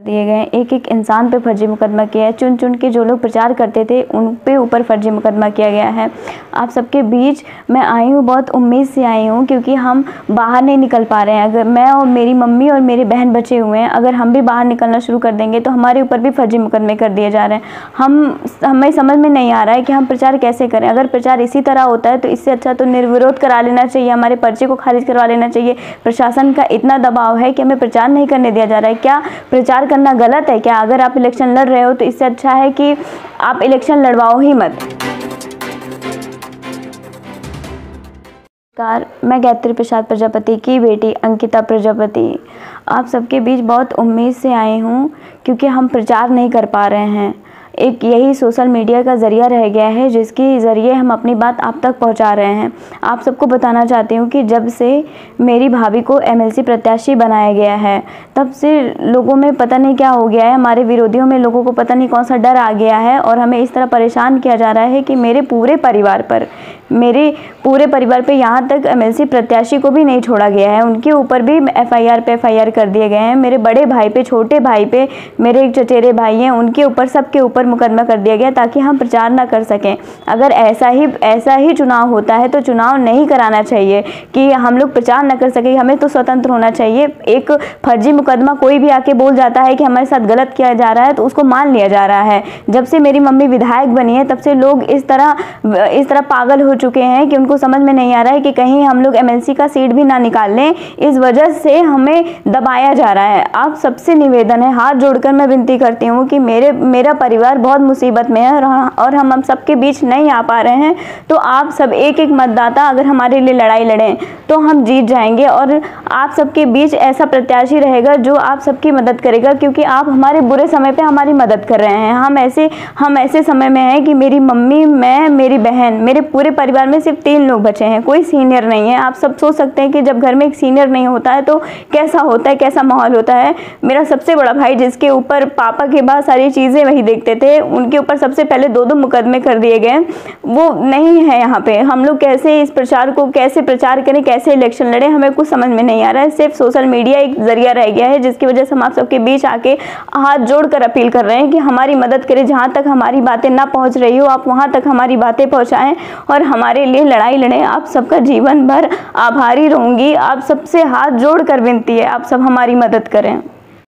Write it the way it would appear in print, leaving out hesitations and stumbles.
दिए गए। एक एक इंसान पे फर्जी मुकदमा किया है। चुन चुन के जो लोग प्रचार करते थे उन पे ऊपर फर्जी मुकदमा किया गया है। आप सबके बीच मैं आई हूँ, बहुत उम्मीद से आई हूँ, क्योंकि हम बाहर नहीं निकल पा रहे हैं। अगर मैं और मेरी मम्मी और मेरे बहन बचे हुए हैं, अगर हम भी बाहर निकलना शुरू कर देंगे तो हमारे ऊपर भी फर्जी मुकदमे कर दिए जा रहे हैं। हमें समझ में नहीं आ रहा है कि हम प्रचार कैसे करें। अगर प्रचार इसी तरह होता है तो इससे अच्छा तो निर्विरोध करा लेना चाहिए, हमारे पर्चे को खारिज करवा लेना चाहिए। प्रशासन का इतना दबाव है कि हमें प्रचार नहीं करने दिया जा रहा है। क्या प्रचार करना गलत है क्या? अगर आप इलेक्शन लड़ रहे हो तो इससे अच्छा है कि आप इलेक्शन लड़वाओ ही मत। नमस्कार, मैं गायत्री प्रसाद प्रजापति की बेटी अंकिता प्रजापति आप सबके बीच बहुत उम्मीद से आई हूँ, क्योंकि हम प्रचार नहीं कर पा रहे हैं। एक यही सोशल मीडिया का ज़रिया रह गया है जिसके ज़रिए हम अपनी बात आप तक पहुंचा रहे हैं। आप सबको बताना चाहती हूं कि जब से मेरी भाभी को एमएलसी प्रत्याशी बनाया गया है, तब से लोगों में पता नहीं क्या हो गया है। हमारे विरोधियों में लोगों को पता नहीं कौन सा डर आ गया है और हमें इस तरह परेशान किया जा रहा है कि मेरे पूरे परिवार पर यहाँ तक एमएलसी प्रत्याशी को भी नहीं छोड़ा गया है। उनके ऊपर भी एफआईआर पे एफआईआर कर दिए गए हैं। मेरे बड़े भाई पे, छोटे भाई पे, मेरे एक चचेरे भाई हैं, उनके ऊपर, सबके ऊपर मुकदमा कर दिया गया ताकि हम प्रचार ना कर सकें। अगर ऐसा ही चुनाव होता है तो चुनाव नहीं कराना चाहिए कि हम लोग प्रचार ना कर सकें। हमें तो स्वतंत्र होना चाहिए। एक फर्जी मुकदमा कोई भी आके बोल जाता है कि हमारे साथ गलत किया जा रहा है तो उसको मान लिया जा रहा है। जब से मेरी मम्मी विधायक बनी है तब से लोग इस तरह पागल हो चुके हैं कि उनको समझ में नहीं आ रहा है कि कहीं हम लोग एमएलसी का सीट भी ना निकाल लें। इस वजह से हमें दबाया जा रहा है। आप सबसे निवेदन है, हाथ जोड़कर मैं विनती करती हूँ कि मेरा परिवार बहुत मुसीबत में है और हम सबके बीच नहीं आ पा रहे हैं। तो आप सब एक एक मतदाता अगर हमारे लिए लड़ाई लड़ें तो हम जीत जाएंगे और आप सबके बीच ऐसा प्रत्याशी रहेगा जो आप सबकी मदद करेगा, क्योंकि आप हमारे बुरे समय पे हमारी मदद कर रहे हैं। हम ऐसे समय में हैं कि मेरी मम्मी, मैं, मेरी बहन, मेरे पूरे परिवार में सिर्फ 3 लोग बचे हैं, कोई सीनियर नहीं है। आप सब सोच सकते हैं कि जब घर में एक सीनियर नहीं होता है तो कैसा होता है, कैसा माहौल होता है। मेरा सबसे बड़ा भाई, जिसके ऊपर पापा के बाद सारी चीज़ें वही देखते थे, उनके ऊपर सबसे पहले 2 मुकदमे कर दिए गए। वो नहीं है यहाँ पे। हम लोग कैसे इस प्रचार को कैसे प्रचार करें, कैसे इलेक्शन लड़ें, हमें कुछ समझ में नहीं आ रहा है। सिर्फ सोशल मीडिया एक जरिया रह गया है जिसकी वजह से हम आप सबके बीच आके हाथ जोड़कर अपील कर रहे हैं कि हमारी मदद करें। जहाँ तक हमारी बातें ना पहुँच रही हो, आप वहाँ तक हमारी बातें पहुँचाएँ और हमारे लिए लड़ाई लड़ें। आप सबका जीवन भर आभारी रहूँगी। आप सबसे हाथ जोड़कर विनती है, आप सब हमारी मदद करें।